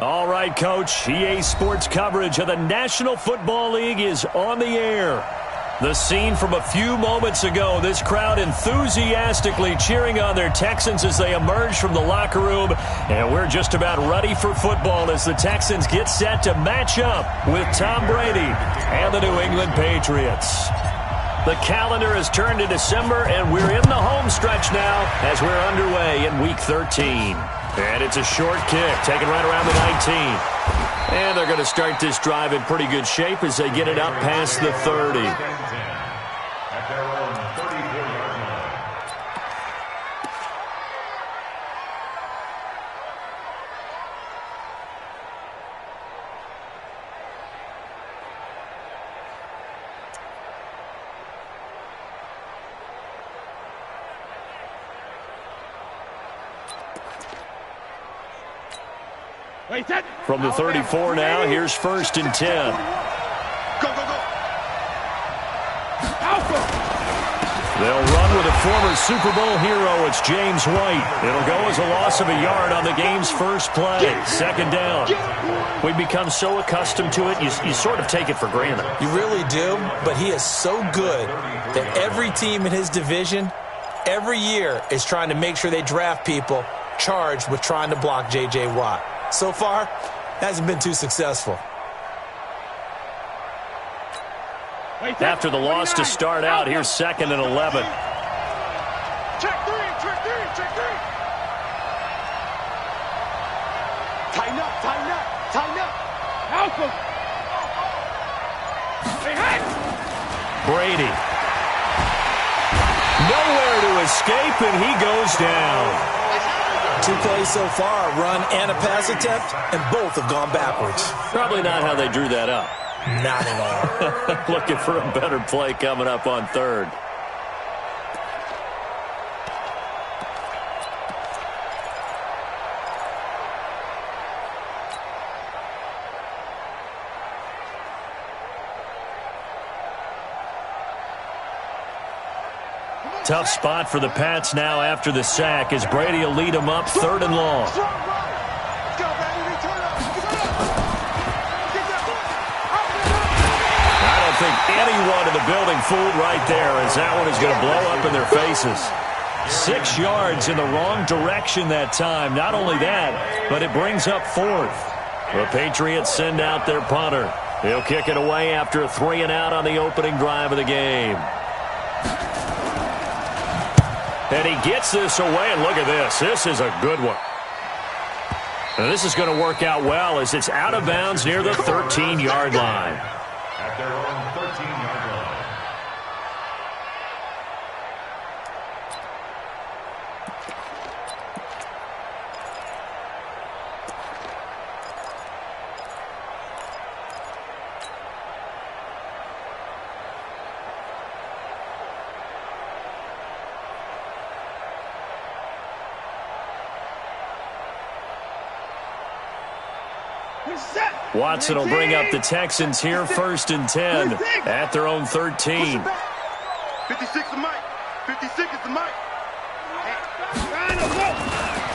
All right, Coach. EA Sports coverage of the National Football League is on the air. The scene from a few moments ago, this crowd enthusiastically cheering on their Texans as they emerge from the locker room. And we're just about ready for football as the Texans get set to match up with Tom Brady and the New England Patriots. The calendar has turned to December, and we're in the home stretch now as we're underway in Week 13. And it's a short kick, taken right around the 19. And they're going to start this drive in pretty good shape as they get it up past the 30. From the 34 now, here's 1st and 10. Go, go, go. They'll run with a former Super Bowl hero. It's James White. It'll go as a loss of a yard on the game's first play. 2nd down. We've become so accustomed to it, you sort of take it for granted. You really do, but he is so good that every team in his division, every year, is trying to make sure they draft people charged with trying to block J.J. Watt. So far, hasn't been too successful. After the loss to start out, here's 2nd and 11. Check three, check three, check three. Tighten up, tighten up, tighten up. Alpha. Hey, hey. Brady. Nowhere to escape, and he goes down. 2 plays so far, run and a pass attempt, and both have gone backwards. Probably not how they drew that up. Not at all. Looking for a better play coming up on 3rd. Tough spot for the Pats now after the sack as Brady will lead them up 3rd and long. I don't think anyone in the building fooled right there as that one is going to blow up in their faces. 6 yards in the wrong direction that time. Not only that, but it brings up 4th. The Patriots send out their punter. He'll kick it away after a 3 and out on the opening drive of the game. And he gets this away, and look at this. This is a good one. And this is going to work out well as it's out of bounds near the 13-yard line. At their own 13-yard line. Watson will bring up the Texans here, 1st and 10 at their own 13. 56 is Mike. 56 is the Mike.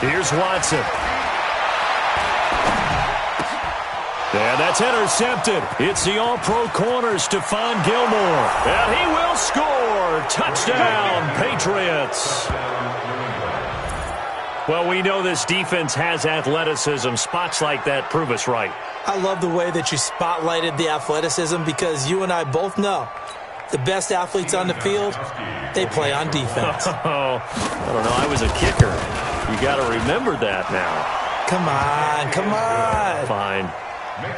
Here's Watson. And that's intercepted. It's the all-pro corner, Stephon Gilmore. And he will score. Touchdown, Patriots. Well, we know this defense has athleticism. Spots like that prove us right. I love the way that you spotlighted the athleticism because you and I both know the best athletes on the field, they play on defense. Oh, I don't know. I was a kicker. You got to remember that now. Come on, come on. Fine.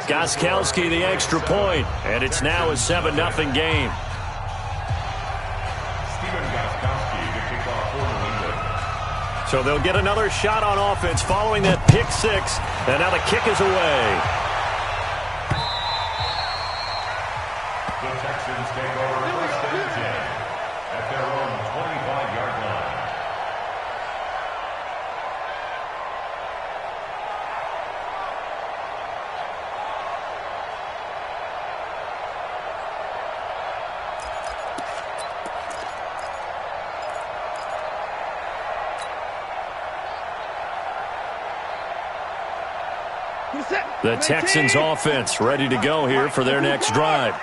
Gostkowski the extra point, and it's now a 7-0 game. So they'll get another shot on offense following that pick 6, and now the kick is away. The Texans take over 1st and 10 at their own 25-yard line. The Texans offense ready to go here for their next drive.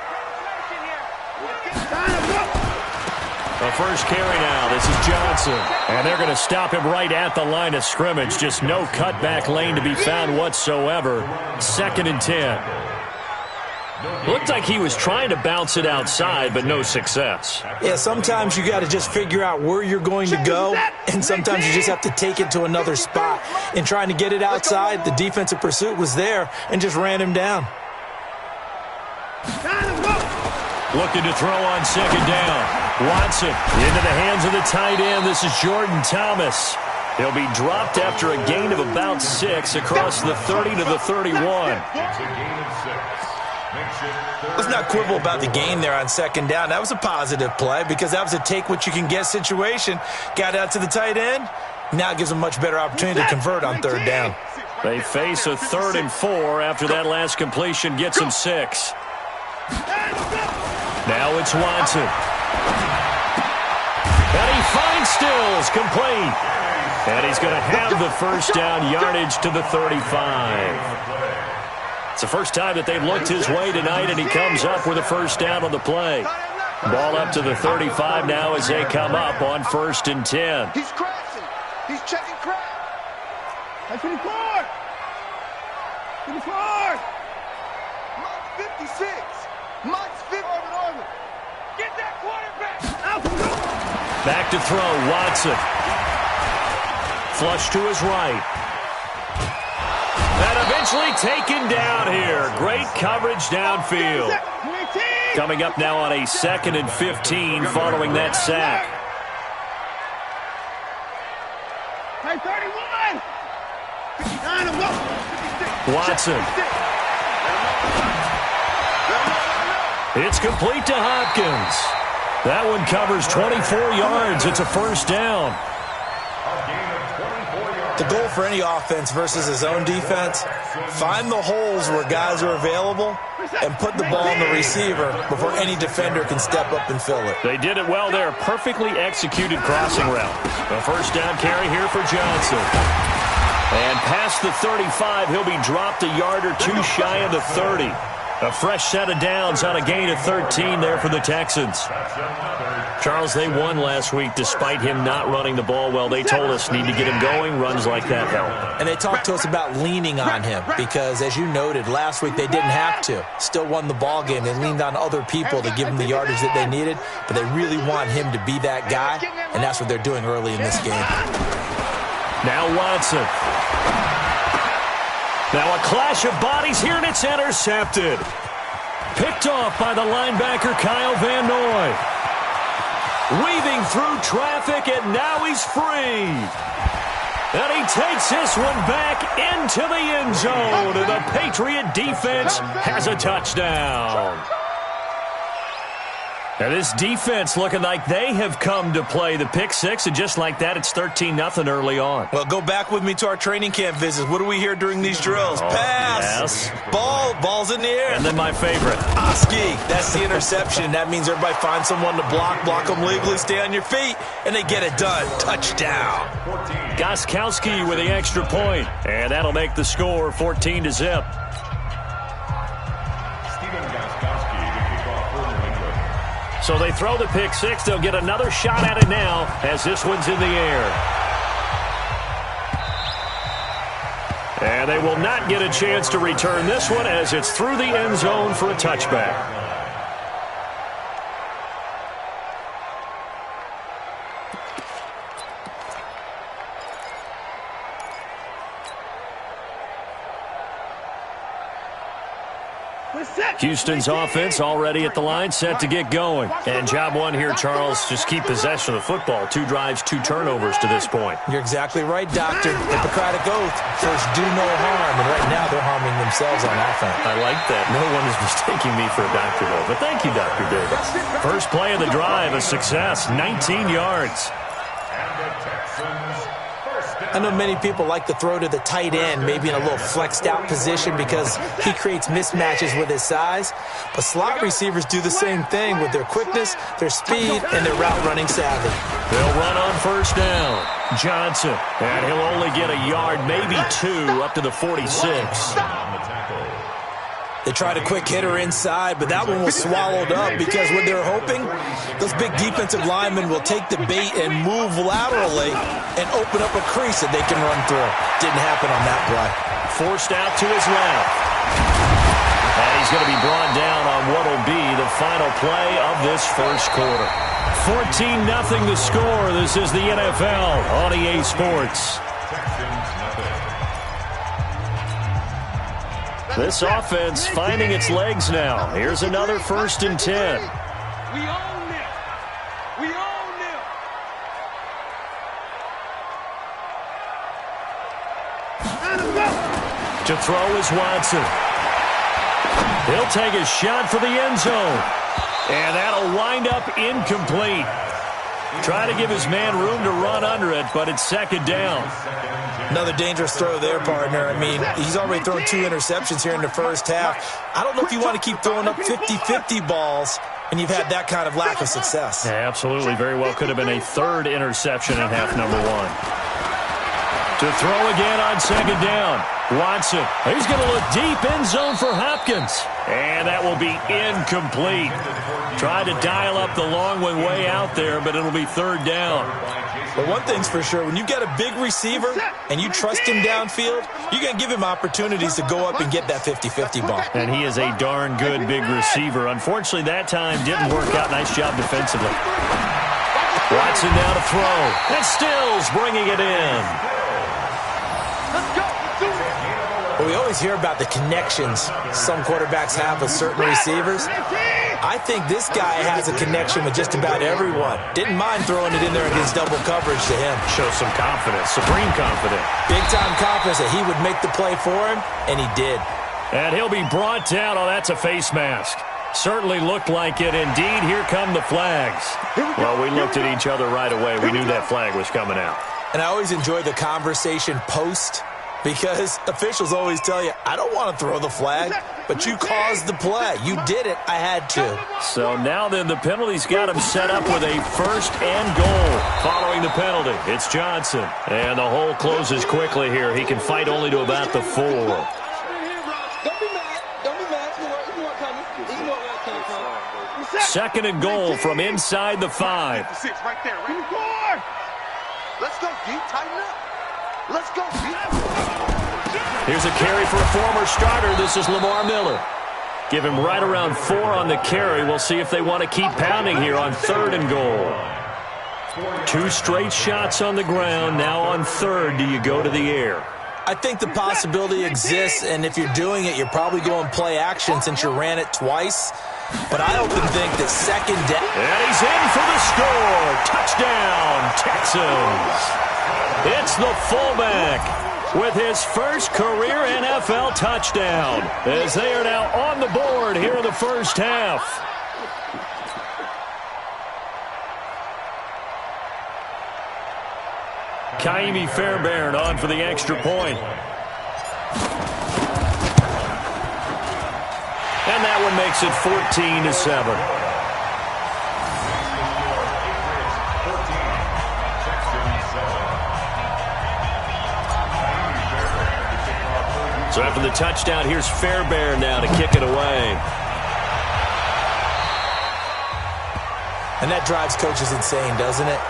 The first carry now. This is Johnson. And they're going to stop him right at the line of scrimmage. Just no cutback lane to be found whatsoever. 2nd and 10. Looked like he was trying to bounce it outside, but no success. Yeah, sometimes you got to just figure out where you're going to go, and sometimes you just have to take it to another spot. In trying to get it outside, the defensive pursuit was there and just ran him down. Looking to throw on 2nd down. Watson into the hands of the tight end. This is Jordan Thomas. He'll be dropped after a gain of about 6 across the 30 to the 31. Let's not quibble about the gain there on 2nd down. That was a positive play because that was a take-what-you-can-get situation. Got out to the tight end. Now it gives them a much better opportunity to convert on 3rd down. They face a 3rd and 4 after that last completion gets them 6. Now it's Watson. And he finds Stills, complete. And he's going to have the first down, yardage to the 35. It's the first time that they've looked his way tonight, and he comes up with a first down on the play. Ball up to the 35 now as they come up on 1st and 10. He's crashing. He's checking crash. That's 54. 54. Mike's 56. Mike's 50. Get that quarterback. Back to throw, Watson. Flush to his right. And eventually taken down here. Great coverage downfield. Coming up now on a 2nd and 15 following that sack. 31. Watson. It's complete to Hopkins. That one covers 24 yards. It's a first down. The goal for any offense versus his own defense, find the holes where guys are available and put the ball in the receiver before any defender can step up and fill it. They did it well there. Perfectly executed crossing route. A first down carry here for Johnson. And past the 35, he'll be dropped a yard or 2 shy of the 30. A fresh set of downs on a gain of 13 there for the Texans. Charles, they won last week despite him not running the ball well. They told us need to get him going. Runs like that help. And they talked to us about leaning on him because, as you noted, last week they didn't have to. Still won the ball game. They leaned on other people to give them the yardage that they needed, but they really want him to be that guy, and that's what they're doing early in this game. Now Watson. Now a clash of bodies here, and it's intercepted. Picked off by the linebacker, Kyle Van Noy. Weaving through traffic, and now he's free. And he takes this one back into the end zone. And the Patriot defense has a touchdown. And this defense looking like they have come to play the pick six, and just like that, it's 13-0 early on. Well, go back with me to our training camp visits. What do we hear during these drills? Pass. Yes. Ball's in the air. And then my favorite. Oski. That's the interception. That means everybody finds someone to block them legally, stay on your feet, and they get it done. Touchdown. Gostkowski with the extra point, and that'll make the score 14-0. So they throw the pick six. They'll get another shot at it now as this one's in the air. And they will not get a chance to return this one as it's through the end zone for a touchback. Houston's offense already at the line, set to get going. And job one here, Charles, just keep possession of the football. 2 drives, 2 turnovers to this point. You're exactly right, Doctor. Hippocratic oath. First, do no harm. And right now, they're harming themselves on offense. I like that. No one is mistaking me for a doctor, though. But thank you, Dr. Davis. First play of the drive, a success. 19 yards. I know many people like to throw to the tight end, maybe in a little flexed out position because he creates mismatches with his size. But slot receivers do the same thing with their quickness, their speed, and their route running savvy. They'll run on first down. Johnson, and he'll only get a yard, maybe 2, up to the 46. They tried a quick hitter inside, but that one was swallowed up because what they're hoping, those big defensive linemen will take the bait and move laterally and open up a crease that they can run through. Didn't happen on that play. Forced out to his left. And he's going to be brought down on what will be the final play of this first quarter. 14-0 the score. This is the NFL on EA Sports. This offense finding its legs now. Here's another 1st and 10. We own it. We own it. To throw is Watson. He'll take a shot for the end zone. And that'll wind up incomplete. Try to give his man room to run under it, but it's 2nd down. Another dangerous throw there, partner. I mean, he's already thrown 2 interceptions here in the first half. I don't know if you want to keep throwing up 50-50 balls and you've had that kind of lack of success. Yeah, absolutely. Very well could have been a 3rd interception in half number 1. To throw again on 2nd down. Watson, he's going to look deep end zone for Hopkins. And that will be incomplete. Tried to dial up the long one way out there, but it'll be 3rd down. But one thing's for sure, when you get a big receiver and you trust him downfield, you're going to give him opportunities to go up and get that 50-50 ball. And he is a darn good big receiver. Unfortunately, that time didn't work out. Nice job defensively. Watson now to throw. And Stills bringing it in. Well, we always hear about the connections some quarterbacks have with certain receivers. I think this guy has a connection with just about everyone. Didn't mind throwing it in there against double coverage to him. Shows some confidence, supreme confidence. Big-time confidence that he would make the play for him, and he did. And he'll be brought down. Oh, that's a face mask. Certainly looked like it. Indeed, here come the flags. Well, we looked at each other right away. We knew that flag was coming out. And I always enjoy the conversation post, because officials always tell you, I don't want to throw the flag, but you caused the play. You did it. I had to. So now then the penalty's got him set up with a 1st and goal. Following the penalty, it's Johnson. And the hole closes quickly here. He can fight only to about the 4. Don't be mad. Don't be mad. He's more coming. He's more coming. 2nd and goal from inside the 5. 6 right there. Right? Let's go, D. Tighten up. Let's go, D. Here's a carry for a former starter. This is Lamar Miller. Give him right around 4 on the carry. We'll see if they want to keep pounding here on 3rd and goal. 2 straight shots on the ground. Now on 3rd, do you go to the air? I think the possibility exists, and if you're doing it, you're probably going play action since you ran it twice. But I often think that 2nd down. And he's in for the score. Touchdown, Texans. It's the fullback with his first career NFL touchdown, as they are now on the board here in the first half. Kaimi Fairbairn on for the extra point. And that one makes it 14-7. So after the touchdown, here's Fairbairn now to kick it away. And that drives coaches insane, doesn't it?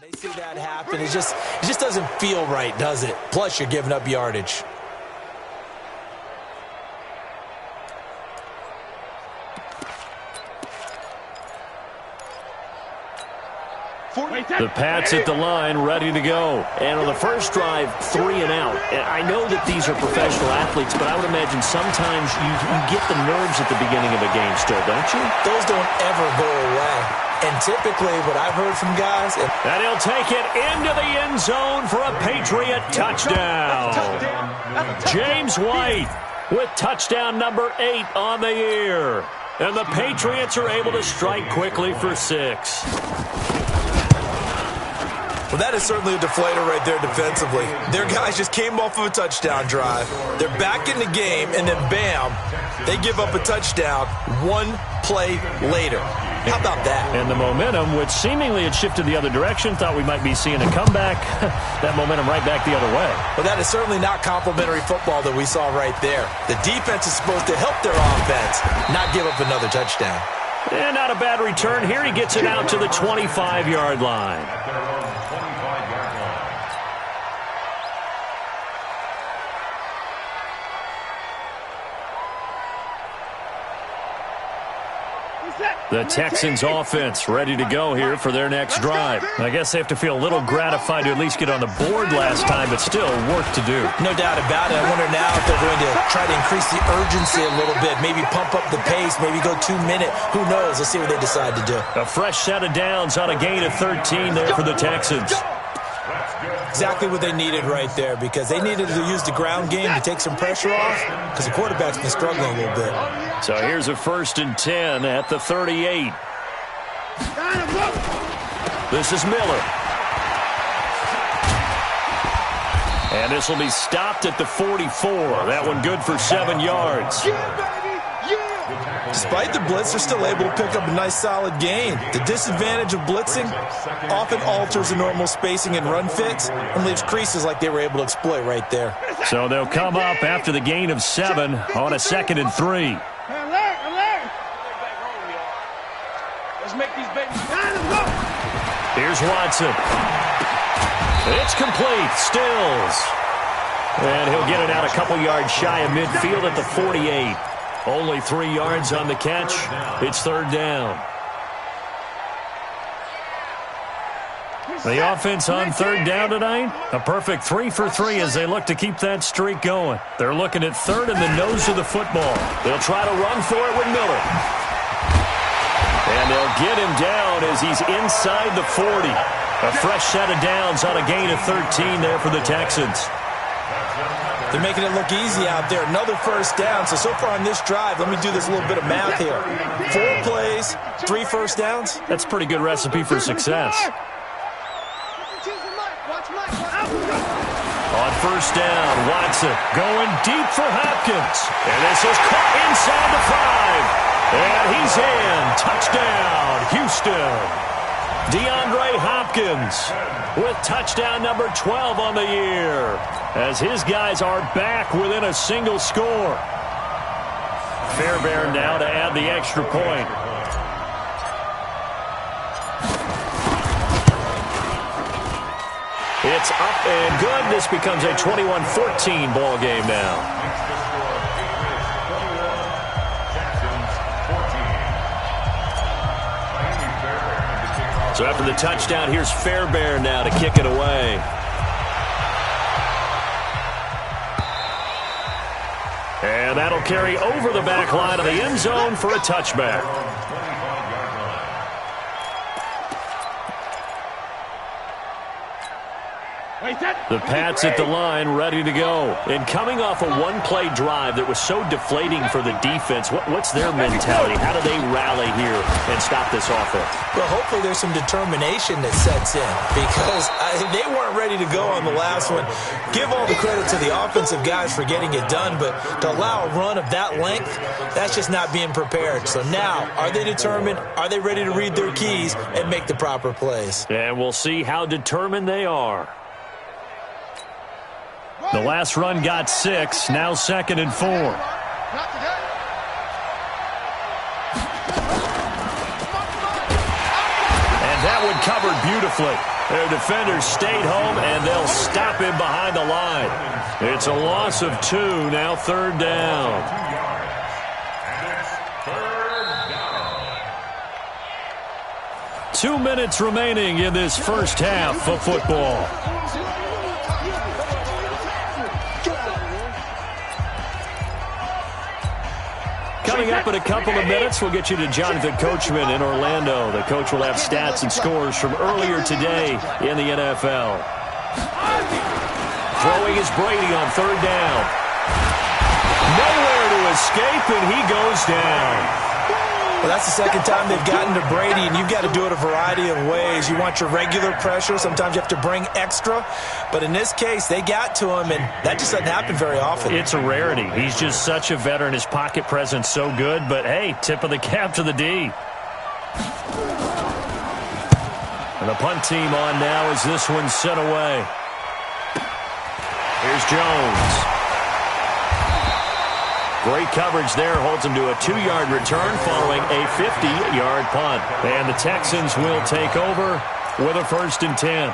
They see that happen. It just doesn't feel right, does it? Plus, you're giving up yardage. The Pats at the line, ready to go. And on the first drive, 3 and out. And I know that these are professional athletes, but I would imagine sometimes you get the nerves at the beginning of a game still, don't you? Those don't ever go away. And typically, what I've heard from guys... And he'll take it into the end zone for a Patriot touchdown. James White with touchdown number 8 on the year. And the Patriots are able to strike quickly for 6. Well, that is certainly a deflator right there defensively. Their guys just came off of a touchdown drive. They're back in the game, and then bam, they give up a touchdown 1 play later. How about that? And the momentum, which seemingly had shifted the other direction, thought we might be seeing a comeback. That momentum right back the other way. Well, that is certainly not complimentary football that we saw right there. The defense is supposed to help their offense, not give up another touchdown. And not a bad return. Here he gets it out to the 25-yard line. The Texans offense ready to go here for their next drive. I guess they have to feel a little gratified to at least get on the board last time, but still work to do. No doubt about it. I wonder now if they're going to try to increase the urgency a little bit, maybe pump up the pace, maybe go 2-minute. Who knows? Let's see what they decide to do. A fresh set of downs on a gain of 13 there for the Texans. Exactly what they needed right there, because they needed to use the ground game to take some pressure off, because the quarterback's been struggling a little bit. So here's a 1st and 10 at the 38. This is Miller. And this will be stopped at the 44. That one good for 7 yards. Despite the blitz, they're still able to pick up a nice solid gain. The disadvantage of blitzing often alters the normal spacing and run fits and leaves creases like they were able to exploit right there. So they'll come up after the gain of 7 on a 2nd and 3. Let's make these babies. Here's Watson. It's complete. Stills. And he'll get it out a couple yards shy of midfield at the 48. Only 3 yards on the catch. It's 3rd down. The offense on 3rd down tonight. A perfect 3 for 3 as they look to keep that streak going. They're looking at 3rd in the nose of the football. They'll try to run for it with Miller. And they'll get him down as he's inside the 40. A fresh set of downs on a gain of 13 there for the Texans. They're making it look easy out there. Another 1st down. So far on this drive, let me do this little bit of math here. 4 plays, 3 1st downs. That's a pretty good recipe for success. On 1st down, Watson going deep for Hopkins. And this is caught inside the 5. And he's in. Touchdown, Houston. DeAndre Hopkins with touchdown number 12 on the year as his guys are back within a single score. Fairbairn now to add the extra point. It's up and good. This becomes a 21-14 ball game now. So after the touchdown, here's Fairbairn now to kick it away. And that'll carry over the back line of the end zone for a touchback. The Pats at the line, ready to go. And coming off a one-play drive that was so deflating for the defense, what's their mentality? How do they rally here and stop this offense? Well, hopefully there's some determination that sets in because they weren't ready to go on the last one. Give all the credit to the offensive guys for getting it done, but to allow a run of that length, that's just not being prepared. So now, are they determined? Are they ready to read their keys and make the proper plays? And we'll see how determined they are. The last run got 6, now 2nd and 4. Not today. And that That one covered beautifully. Their defenders stayed home, and they'll stop him behind the line. It's a loss of 2, now third down. 2 yards. And it's third down. 2 minutes remaining in this first half of football. Coming up in a couple of minutes, we'll get you to Jonathan Coachman in Orlando. The coach will have stats and scores from earlier today in the NFL. Throwing is Brady on third down. Nowhere to escape, and he goes down. Well, that's the second time they've gotten to Brady, and you've got to do it a variety of ways. You want your regular pressure. Sometimes you have to bring extra. But in this case, they got to him, and that just doesn't happen very often. It's a rarity. He's just such a veteran. His pocket presence so good. But, hey, tip of the cap to the D. And the punt team on now as this one's sent away. Here's Jones. Great coverage there, holds him to a 2-yard return following a 50-yard punt. And the Texans will take over with a 1st and 10.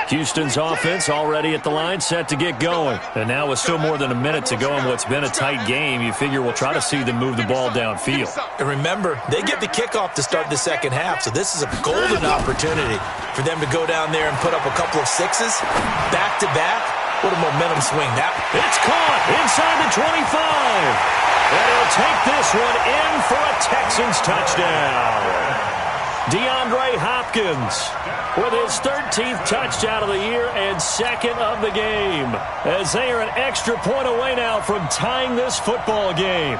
Houston's offense already at the line, set to get going. And now with still more than a minute to go in what's been a tight game, you figure we'll try to see them move the ball downfield. And remember, they get the kickoff to start the second half, so this is a golden opportunity for them to go down there and put up a couple of sixes back-to-back. What a momentum swing that. It's caught inside the 25. And he'll take this one in for a Texans touchdown. DeAndre Hopkins with his 13th touchdown of the year and 2nd of the game, as they are an extra point away now from tying this football game.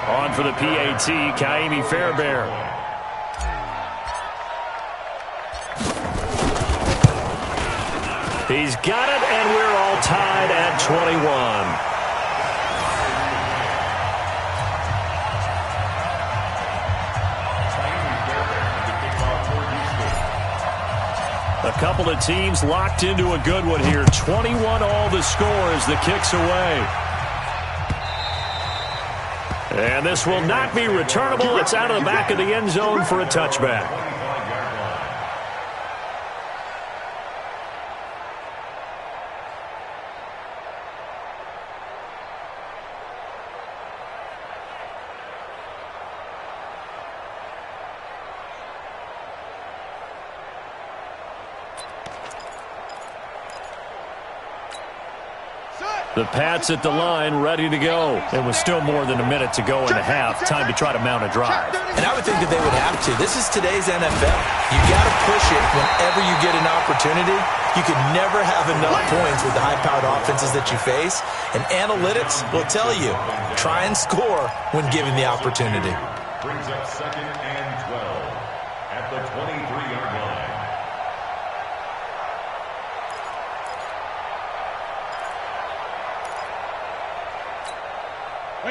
On for the PAT, Kaimi Fairbairn. He's got it, and we're all tied at 21. A couple of teams locked into a good one here. 21 all the score as the kick's away. And this will not be returnable. It's out of the back of the end zone for a touchback. The Pats at the line, ready to go. It was still more than a minute to go in the half. Time to try to mount a drive. And I would think that they would have to. This is today's NFL. You got to push it whenever you get an opportunity. You can never have enough points with the high-powered offenses that you face. And analytics will tell you, try and score when given the opportunity. Brings up 2nd and 12 at the 23-yard line.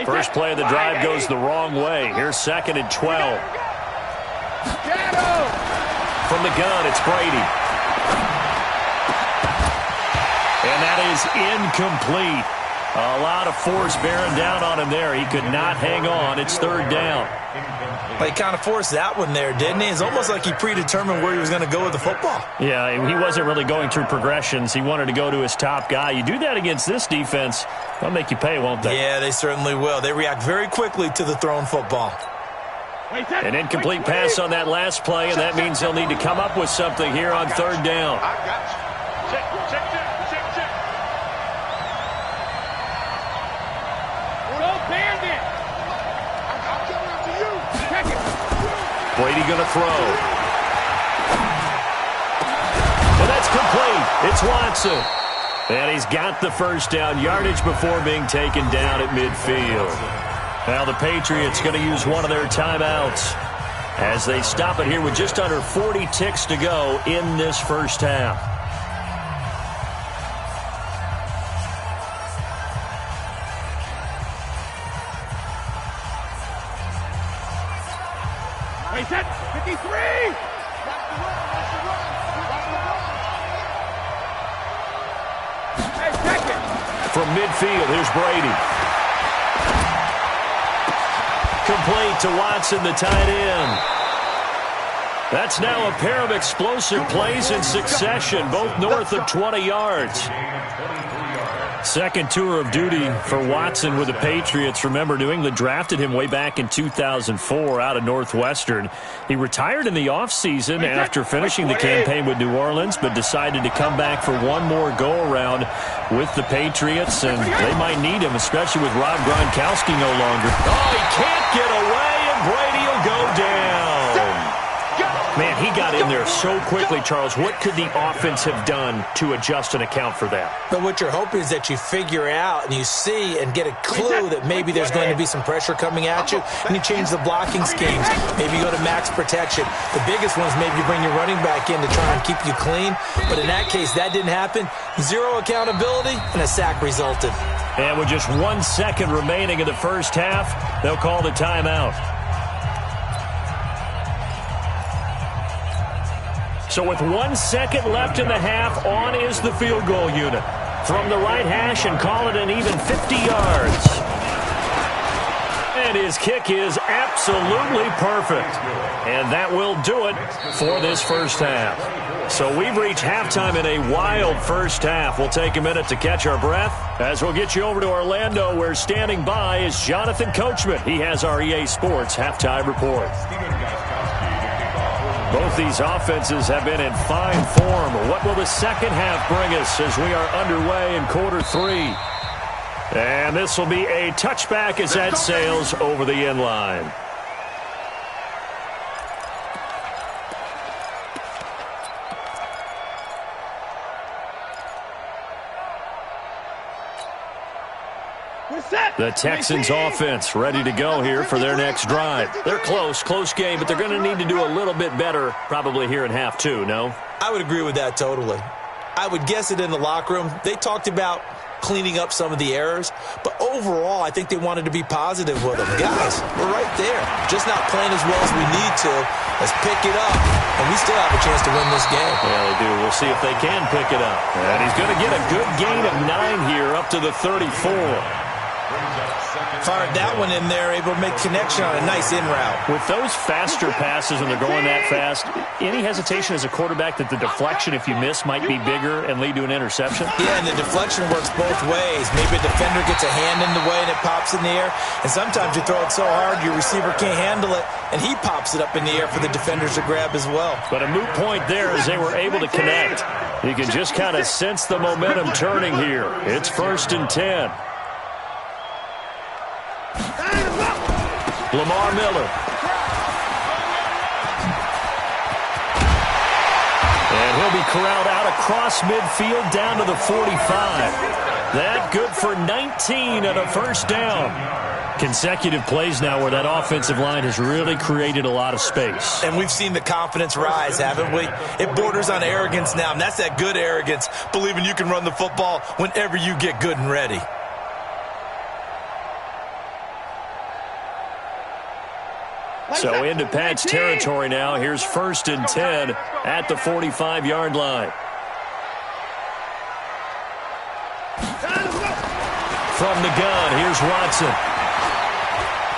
First play of the drive goes the wrong way. Here's 2nd and 12. From the gun, it's Brady. And that is incomplete. A lot of force bearing down on him there. He could not hang on. It's 3rd down. But he kind of forced that one there, didn't he? It's almost like he predetermined where he was going to go with the football. Yeah, he wasn't really going through progressions. He wanted to go to his top guy. You do that against this defense, they'll make you pay, won't they? Yeah, they certainly will. They react very quickly to the thrown football. An incomplete pass on that last play, and that means they'll need to come up with something here on 3rd down. I got you. Check. Brady going to throw. And that's complete. It's Watson. And he's got the first down, yardage before being taken down at midfield. Now the Patriots going to use one of their timeouts as they stop it here with just under 40 ticks to go in this first half. Set 53. From midfield, here's Brady. complete to Watson, the tight end. That's now a pair of explosive plays in succession, both north of 20 yards. Second tour of duty for Watson with the Patriots. Remember, New England drafted him way back in 2004 out of Northwestern. He retired in the offseason after finishing the campaign with New Orleans, but decided to come back for one more go-around with the Patriots, and they might need him, especially with Rob Gronkowski no longer. Oh, he can't get away, and Brady will go down. Man, he got in there so quickly, Charles. What could the offense have done to adjust and account for that? But what you're hoping is that you figure out and you see and get a clue that maybe there's going to be some pressure coming at you, and you change the blocking schemes. Maybe you go to max protection. The biggest one is maybe you bring your running back in to try and keep you clean. But in that case, that didn't happen. Zero accountability, and a sack resulted. And with just 1 second remaining in the first half, they'll call the timeout. So with 1 second left in the half, on is the field goal unit. From the right hash and call it an even 50 yards. And his kick is absolutely perfect. And that will do it for this first half. So we've reached halftime in a wild first half. We'll take a minute to catch our breath as we'll get you over to Orlando, where standing by is Jonathan Coachman. He has our EA Sports halftime report. Both these offenses have been in fine form. What will the second half bring us as we are underway in quarter three? And this will be a touchback as that sails over the end line. The Texans offense ready to go here for their next drive. They're close game, but they're going to need to do a little bit better probably here in half two, no? I would agree with that totally. I would guess it in the locker room. They talked about cleaning up some of the errors, but overall, I think they wanted to be positive with them. Guys, we're right there. Just not playing as well as we need to. Let's pick it up, and we still have a chance to win this game. Yeah, they do. We'll see if they can pick it up. And he's going to get a good gain of 9 here up to the 34. Fired that one in there, able to make connection on a nice in route. With those faster passes when they're going that fast, any hesitation as a quarterback that the deflection, if you miss, might be bigger and lead to an interception? Yeah, and the deflection works both ways. Maybe a defender gets a hand in the way and it pops in the air, and sometimes you throw it so hard your receiver can't handle it, and he pops it up in the air for the defenders to grab as well. But a moot point there as they were able to connect. You can just kind of sense the momentum turning here. It's 1st and 10. Lamar Miller. And he'll be corralled out across midfield down to the 45. That good for 19 and a first down. Consecutive plays now where that offensive line has really created a lot of space. And we've seen the confidence rise, haven't we? It borders on arrogance now, and that's that good arrogance, believing you can run the football whenever you get good and ready. So into Pat's territory now. Here's 1st and 10 at the 45-yard line. From the gun, here's Watson.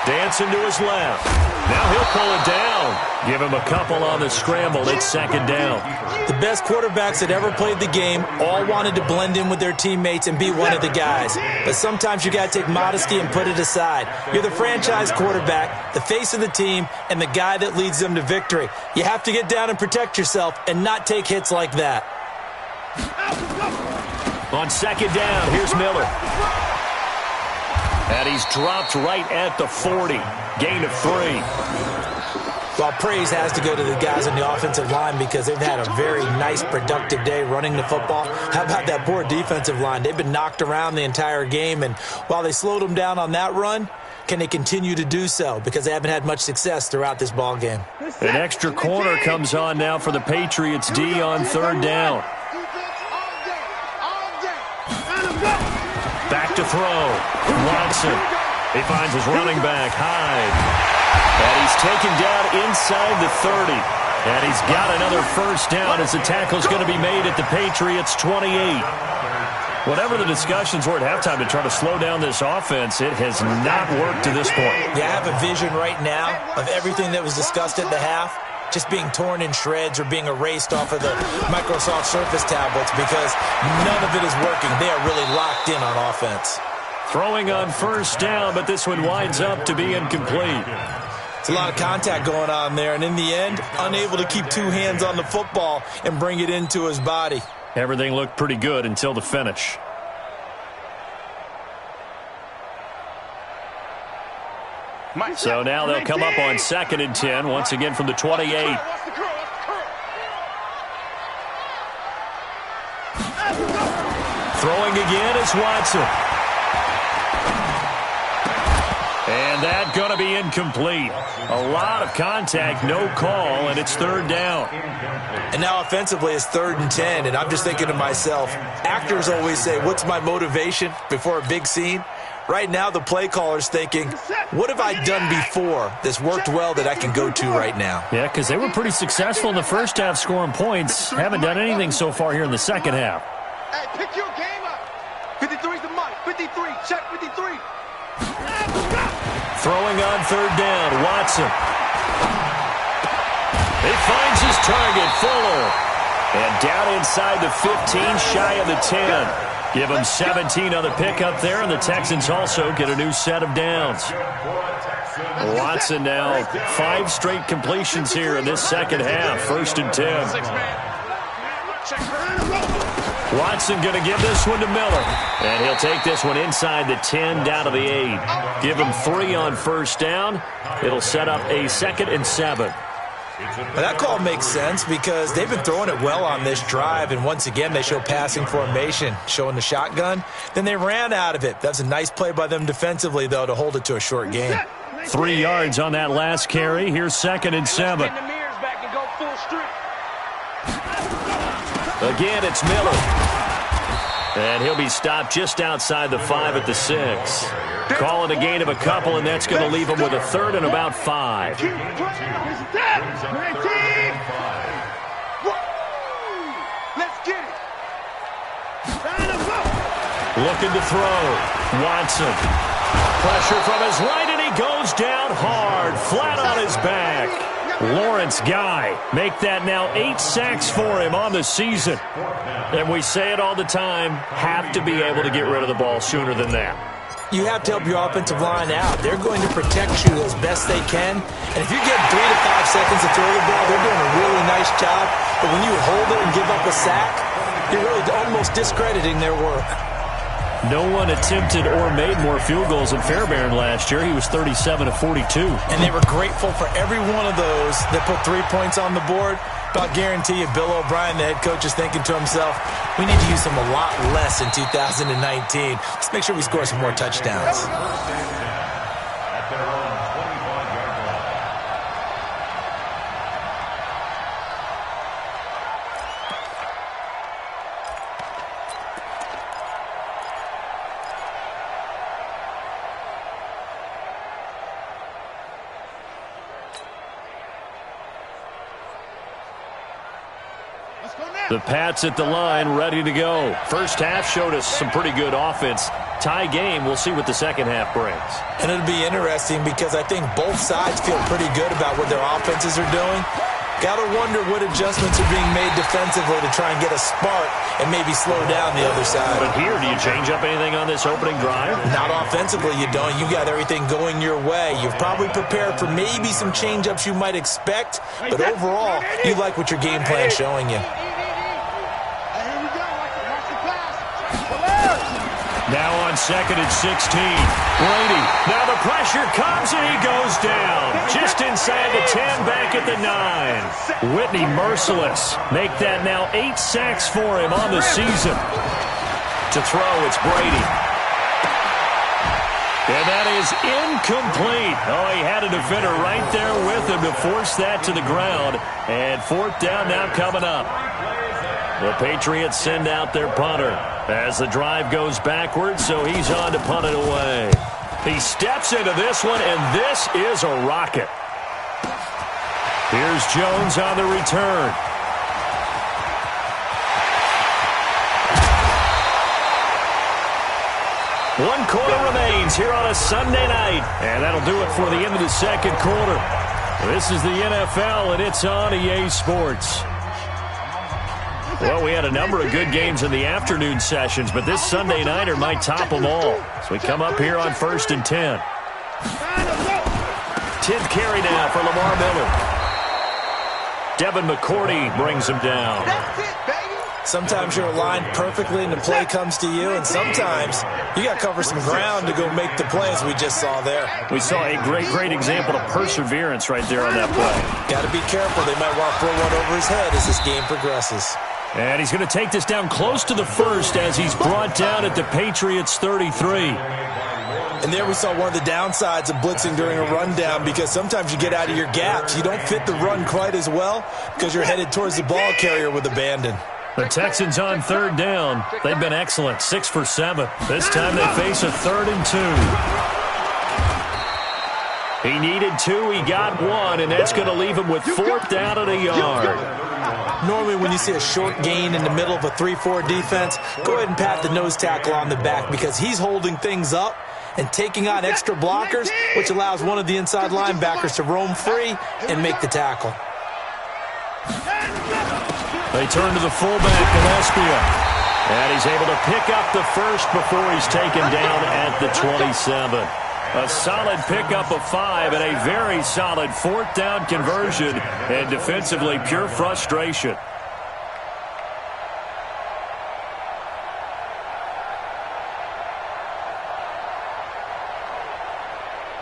Dancing to his left. Now he'll pull it down. Give him a couple on the scramble. It's 2nd down. The best quarterbacks that ever played the game all wanted to blend in with their teammates and be one of the guys. But sometimes you got to take modesty and put it aside. You're the franchise quarterback, the face of the team, and the guy that leads them to victory. You have to get down and protect yourself and not take hits like that. On 2nd down, here's Miller. And he's dropped right at the 40. Gain of 3. Well, praise has to go to the guys on the offensive line because they've had a very nice, productive day running the football. How about that poor defensive line? They've been knocked around the entire game, and while they slowed them down on that run, can they continue to do so? Because they haven't had much success throughout this ball game. An extra corner comes on now for the Patriots D on 3rd down. Back to throw. Watson. He finds his running back, Hyde. And he's taken down inside the 30. And he's got another first down as the tackle's going to be made at the Patriots' 28. Whatever the discussions were at halftime to try to slow down this offense, it has not worked to this point. Yeah, I have a vision right now of everything that was discussed at the half just being torn in shreds or being erased off of the Microsoft Surface tablets because none of it is working. They are really locked in on offense. Throwing on first down, but this one winds up to be incomplete. It's a lot of contact going on there, and in the end, unable to keep two hands on the football and bring it into his body. Everything looked pretty good until the finish. So now they'll come up on 2nd and 10, once again from the 28. Throwing again is Watson. And that's going to be incomplete. A lot of contact, no call, and it's 3rd down. And now offensively it's 3rd and 10, and I'm just thinking to myself, actors always say, what's my motivation before a big scene? Right now the play caller's thinking, what have I done before that's worked well that I can go to right now? Yeah, because they were pretty successful in the first half scoring points. Haven't done anything so far here in the second half. Hey, pick your game up. 53's the mic. 53. Check 53. Throwing on 3rd down, Watson. He finds his target, Fuller. And down inside the 15, shy of the 10. Give him 17 on the pickup there, and the Texans also get a new set of downs. Watson now 5 straight completions here in this second half, 1st and 10. Watson going to give this one to Miller. And he'll take this one inside the 10 down to the 8. Give him 3 on first down. It'll set up a 2nd and 7. But that call makes sense because they've been throwing it well on this drive, and once again they show passing formation, showing the shotgun. Then they ran out of it. That's a nice play by them defensively, though, to hold it to a short gain. 3 yards on that last carry. Here's 2nd and 7. Again, it's Miller. And he'll be stopped just outside the 5 at the 6. Call it a gain of a couple, and that's going to leave him with a 3rd and about 5. Let's get it. Looking to throw. Watson. Pressure from his right, and he goes down hard, flat on his back. Lawrence Guy, make that now 8 sacks for him on the season. And we say it all the time, have to be able to get rid of the ball sooner than that. You have to help your offensive line out. They're going to protect you as best they can. And if you get 3 to 5 seconds to throw the ball, they're doing a really nice job. But when you hold it and give up a sack, you're really almost discrediting their work. No one attempted or made more field goals than Fairbairn last year. He was 37 of 42. And they were grateful for every one of those that put 3 points on the board. But I'll guarantee you, Bill O'Brien, the head coach, is thinking to himself, we need to use them a lot less in 2019. Let's make sure we score some more touchdowns. At their own 25-yard line. The Pats at the line, ready to go. First half showed us some pretty good offense. Tie game, we'll see what the second half brings. And it'll be interesting because I think both sides feel pretty good about what their offenses are doing. Got to wonder what adjustments are being made defensively to try and get a spark and maybe slow down the other side. But here, do you change up anything on this opening drive? Not offensively, you don't. You got everything going your way. You've probably prepared for maybe some change-ups you might expect, but overall, you like what your game plan's showing you. Now on 2nd and 16. Brady. Now the pressure comes and he goes down. Just inside the 10, back at the 9. Whitney merciless. Make that now 8 sacks for him on the season. To throw, it's Brady. And that is incomplete. Oh, he had a defender right there with him to force that to the ground. And 4th down now coming up. The Patriots send out their punter as the drive goes backwards, so he's on to punt it away. He steps into this one, and this is a rocket. Here's Jones on the return. 1 quarter remains here on a Sunday night. And that'll do it for the end of the second quarter. This is the NFL, and it's on EA Sports. Well, we had a number of good games in the afternoon sessions, but this Sunday nighter might top them all. So we come up here on 1st and 10. 10th carry now for Lamar Miller. Devin McCourty brings him down. That's it, baby. Sometimes you're aligned perfectly and the play comes to you, and sometimes you got to cover some ground to go make the play, as we just saw there. We saw a great example of perseverance right there on that play. Got to be careful. They might want to throw one over his head as this game progresses. And he's going to take this down close to the first as he's brought down at the Patriots 33. And there we saw one of the downsides of blitzing during a rundown, because sometimes you get out of your gaps. You don't fit the run quite as well because you're headed towards the ball carrier with abandon. The Texans on 3rd down. They've been excellent, 6 for 7. This time they face a 3rd and 2. He needed 2, he got 1, and that's going to leave him with 4th down and a yard. Normally when you see a short gain in the middle of a 3-4 defense, go ahead and pat the nose tackle on the back, because he's holding things up and taking on extra blockers, which allows one of the inside linebackers to roam free and make the tackle. They turn to the fullback, Gillespie, and he's able to pick up the first before he's taken down at the 27. A solid pickup of 5 and a very solid 4th down conversion, and defensively pure frustration.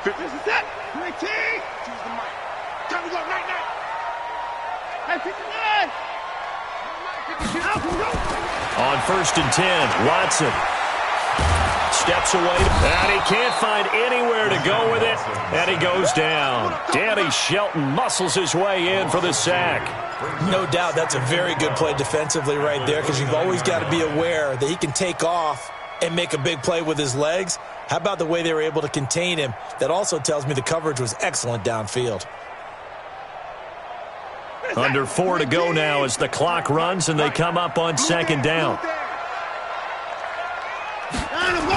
This is it. 19. Choose the mic. Time to go, night. Hey, 59. On 1st and 10, Watson steps away, and he can't find anywhere to go with it, and he goes down. Danny Shelton muscles his way in for the sack. No doubt that's a very good play defensively right there, because you've always got to be aware that he can take off and make a big play with his legs. How about the way they were able to contain him? That also tells me the coverage was excellent downfield. Under 4 to go now as the clock runs, and they come up on 2nd down.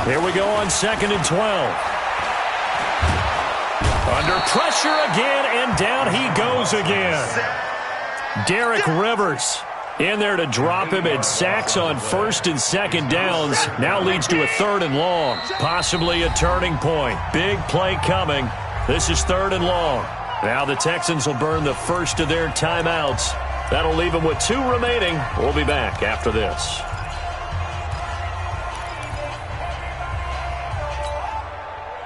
Here we go on 2nd and 12. Under pressure again, and down he goes again. Derek Rivers in there to drop him, and sacks on 1st and 2nd downs. Now leads to a 3rd and long. Possibly a turning point. Big play coming. This is 3rd and long. Now the Texans will burn the first of their timeouts. That'll leave them with 2 remaining. We'll be back after this.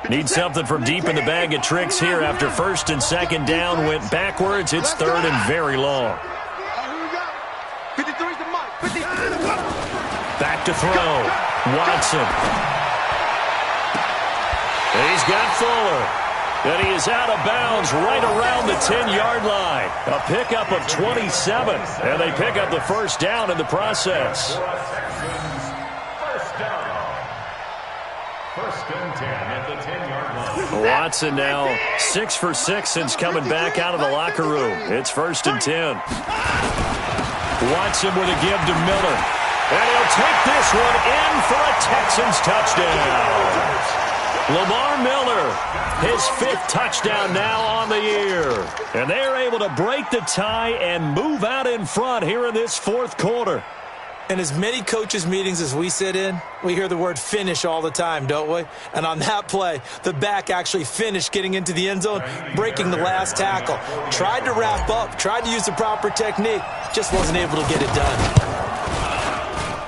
Need something from deep in the bag of tricks here after 1st and 2nd down went backwards. It's 3rd and very long. Back to throw. Watson. He's got Fuller. And he is out of bounds right around the 10-yard line. A pickup of 27. And they pick up the first down in the process. First and 10 at the 10-yard line. Watson now 6 for 6 since coming back out of the locker room. It's 1st and 10. Watson with a give to Miller. And he'll take this one in for a Texans touchdown. Lamar Miller, his 5th touchdown now on the year. And they're able to break the tie and move out in front here in this 4th quarter. In as many coaches' meetings as we sit in, we hear the word finish all the time, don't we? And on that play, the back actually finished getting into the end zone, breaking the last tackle. Tried to wrap up, tried to use the proper technique, just wasn't able to get it done.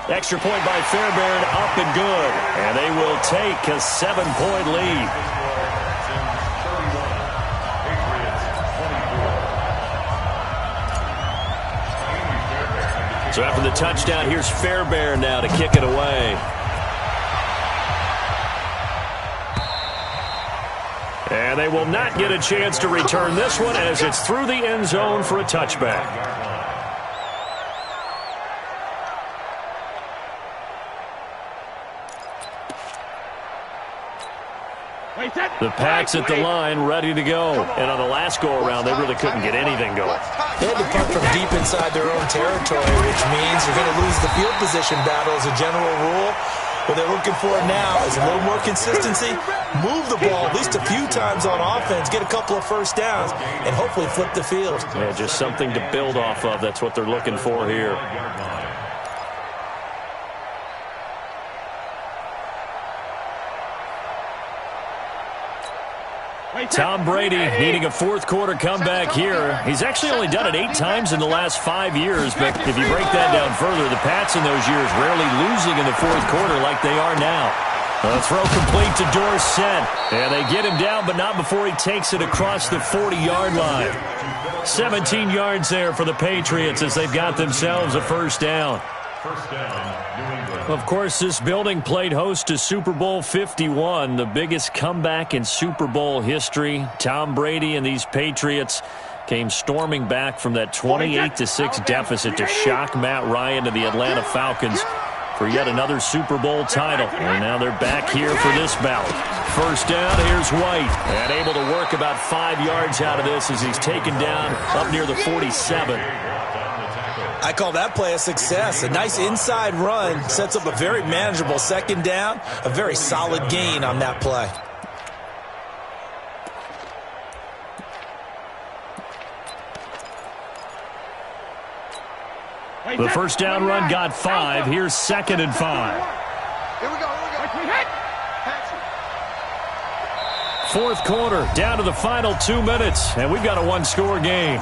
Extra point by Fairbairn, up and good. And they will take a 7-point lead. So after the touchdown, here's Fairbairn now to kick it away. And they will not get a chance to return this one as it's through the end zone for a touchback. The Pats at the line, ready to go. And on the last go-around, they really couldn't get anything going. They had to punt from deep inside their own territory, which means you're going to lose the field position battle as a general rule. What they're looking for now is a little more consistency, move the ball at least a few times on offense, get a couple of first downs, and hopefully flip the field. Yeah, just something to build off of. That's what they're looking for here. Tom Brady needing a fourth-quarter comeback here. He's actually only done it 8 times in the last 5 years, but if you break that down further, the Pats in those years rarely losing in the fourth quarter like they are now. The throw complete to Dorsett, and they get him down, but not before he takes it across the 40-yard line. 17 yards there for the Patriots as they've got themselves a first down. First down, New England. Of course, this building played host to Super Bowl 51, the biggest comeback in Super Bowl history. Tom Brady and these Patriots came storming back from that 28-6 deficit to shock Matt Ryan and the Atlanta Falcons for yet another Super Bowl title. And now they're back here for this bout. First down, here's White. And able to work about 5 yards out of this as he's taken down up near the 47. I call that play a success. A nice inside run sets up a very manageable second down, a very solid gain on that play. The first down run got 5. Here's 2nd and 5. Here we go. Fourth quarter, down to the final 2 minutes, and we've got a one-score game.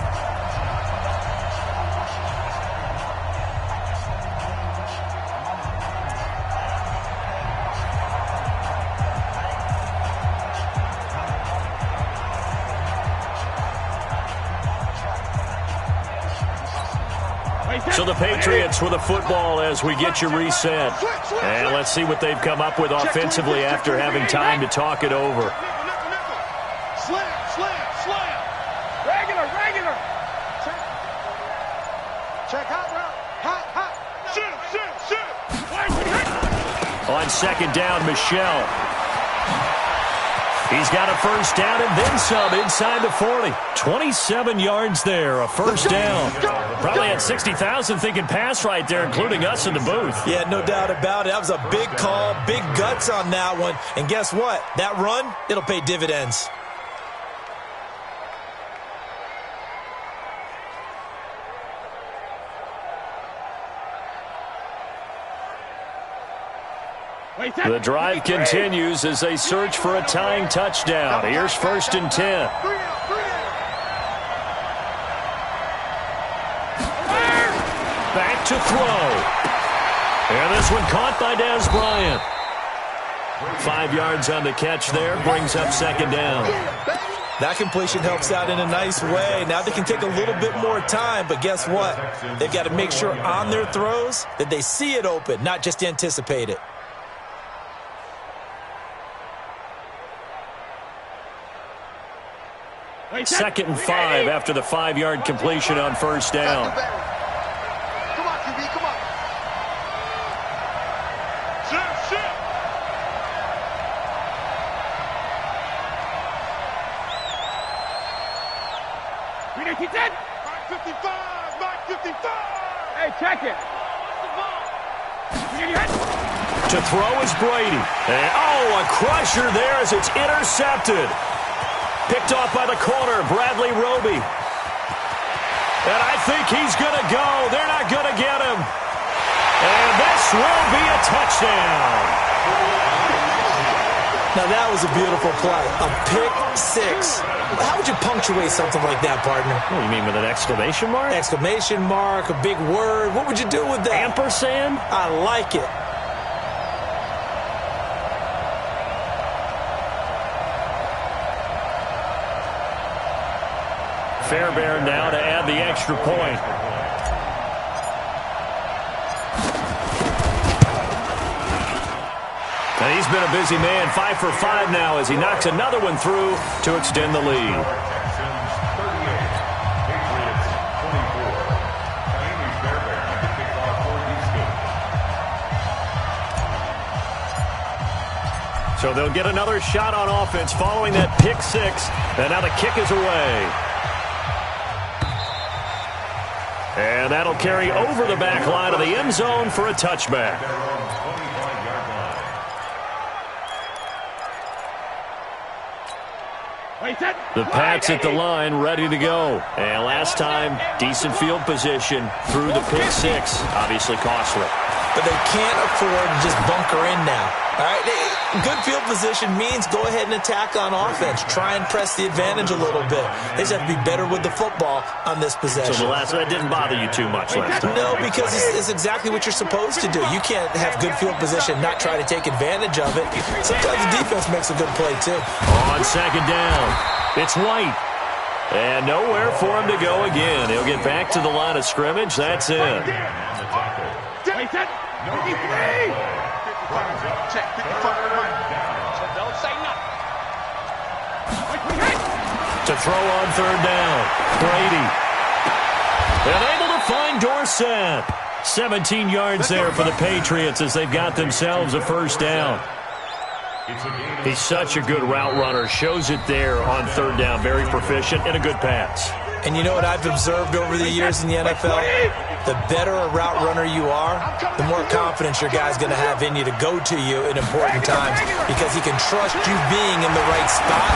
So the Patriots with a football as we get you reset. And let's see what they've come up with offensively after having time to talk it over. Slam. Regular. Check hot route. Shoot. On second down, Michel. He's got a first down and then some inside the 40. 27 yards there, a first down. Probably had 60,000 thinking pass right there, including us in the booth. Yeah, no doubt about it. That was a big call, big guts on that one. And guess what? That run, it'll pay dividends. The drive continues as they search for a tying touchdown. Here's 1st and 10. Back to throw. And this one caught by Dez Bryant. 5 yards on the catch there, brings up 2nd down. That completion helps out in a nice way. Now they can take a little bit more time, but guess what? They've got to make sure on their throws that they see it open, not just anticipate it. Second and 5 after the 5-yard completion on first down. Come on, QB, come on. Shoot. Mark 55. Hey, check it. To throw is Brady. And, a crusher there as it's intercepted. Picked off by the corner, Bradley Roby. And I think he's going to go. They're not going to get him. And this will be a touchdown. Now that was a beautiful play. A pick six. How would you punctuate something like that, partner? What do you mean, with an exclamation mark? Exclamation mark, a big word. What would you do with that? Ampersand? I like it. Fairbairn now to add the extra point. And he's been a busy man, 5 for 5 now as he knocks another one through to extend the lead. Texans 38, Patriots 24. Amy Fairbairn at the kickoff for Houston. So they'll get another shot on offense following that pick six. And now the kick is away. And that'll carry over the back line of the end zone for a touchback. The Pats at the line, ready to go. And last time, decent field position through the pick six. Obviously costly. But they can't afford to just bunker in now. All right, good field position means go ahead and attack on offense. Try and press the advantage a little bit. They just have to be better with the football on this possession. So that didn't bother you too much last time? No, because it's exactly what you're supposed to do. You can't have good field position and not try to take advantage of it. Sometimes the defense makes a good play, too. On second down, it's White. And nowhere for him to go again. He'll get back to the line of scrimmage. That's it. Check 55. Don't say nothing. To throw on third down, Brady. And able to find Dorsett. 17 yards there for the Patriots as they've got themselves a first down. He's such a good route runner. Shows it there on third down. Very proficient and a good pass. And you know what I've observed over the years in the NFL? The better a route runner you are, the more confidence your guy's going to have in you to go to you in important times because he can trust you being in the right spot,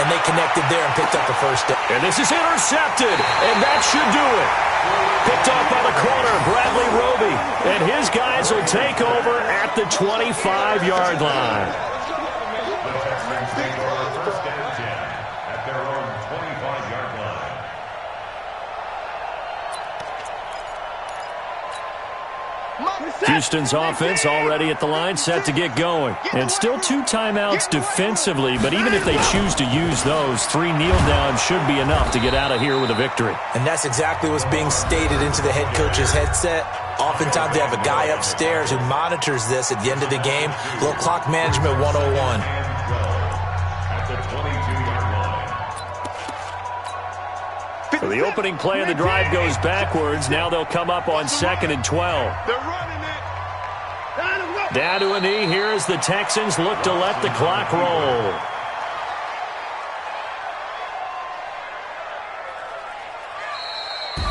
and they connected there and picked up the first down. And this is intercepted, and that should do it. Picked off by the corner, Bradley Roby, and his guys will take over at the 25-yard line. First down 10 at their own 25-yard line. Houston's offense already at the line, set to get going. And still 2 timeouts defensively, but even if they choose to use those, 3 kneel downs should be enough to get out of here with a victory. And that's exactly what's being stated into the head coach's headset. Oftentimes they have a guy upstairs who monitors this at the end of the game. Little clock management 101. At the 22-yard line. So the opening play of the drive goes backwards. Now they'll come up on 2nd and 12. They're running it. Down to a knee here as the Texans look to let the clock roll.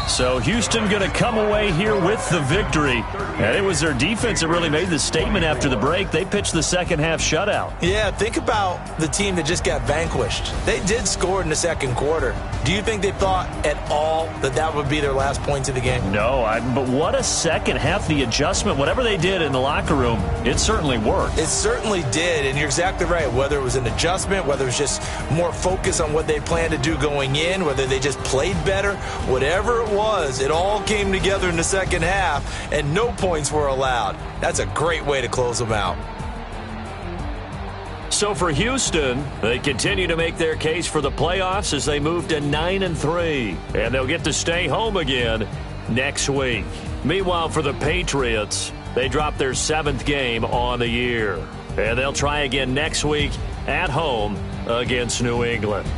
So Houston going to come away here with the victory. And it was their defense that really made the statement after the break. They pitched the second half shutout. Yeah, think about the team that just got vanquished. They did score in the second quarter. Do you think they thought at all that that would be their last points of the game? No, but what a second half. The adjustment, whatever they did in the locker room, it certainly worked. It certainly did, and you're exactly right. Whether it was an adjustment, whether it was just more focus on what they planned to do going in, whether they just played better, whatever it was, it all came together in the second half, and no points were allowed. That's a great way to close them out. So for Houston, they continue to make their case for the playoffs as they move to 9-3, and they'll get to stay home again next week. Meanwhile, for the Patriots, they dropped their 7th game on the year, and they'll try again next week at home against New England.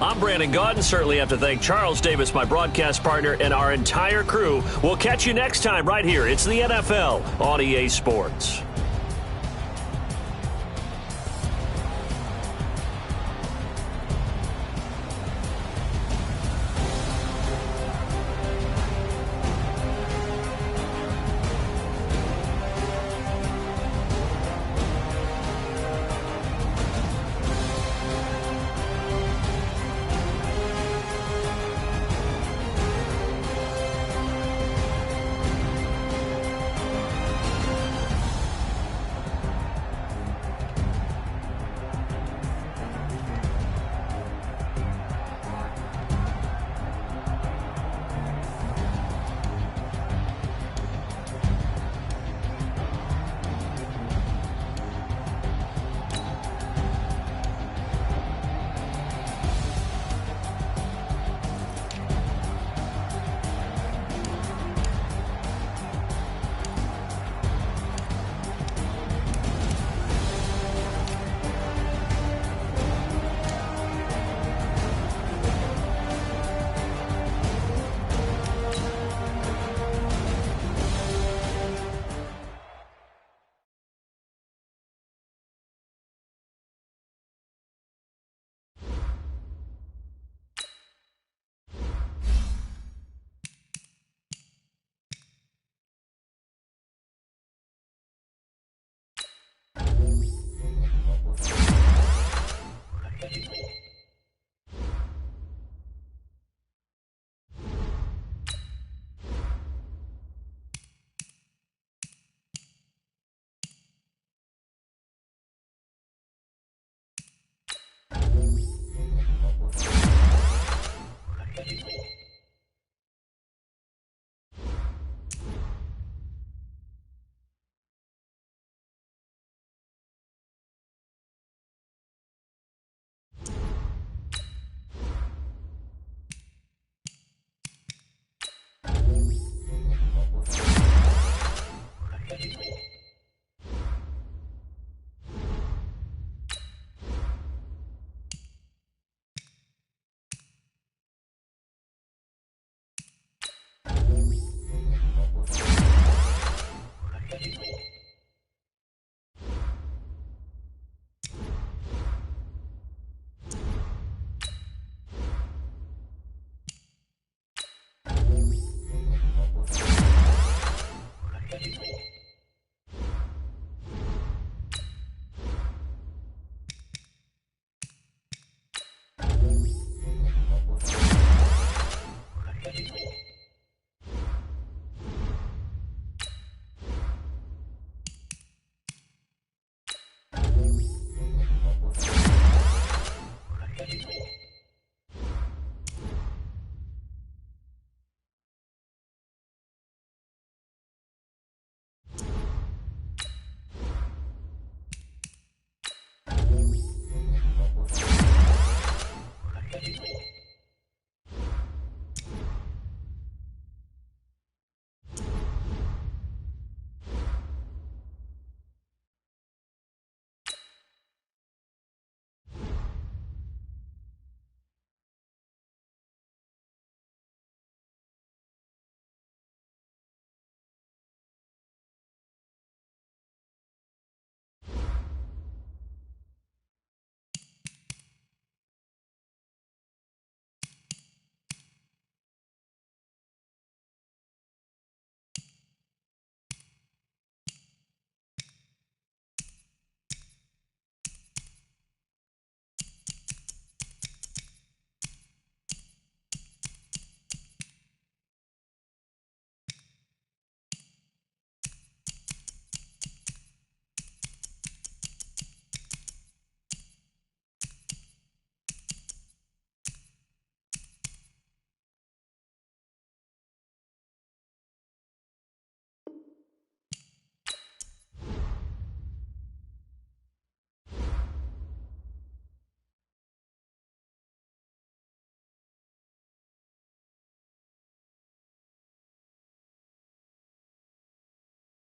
I'm Brandon Gaudin. Certainly have to thank Charles Davis, my broadcast partner, and our entire crew. We'll catch you next time right here. It's the NFL on EA Sports.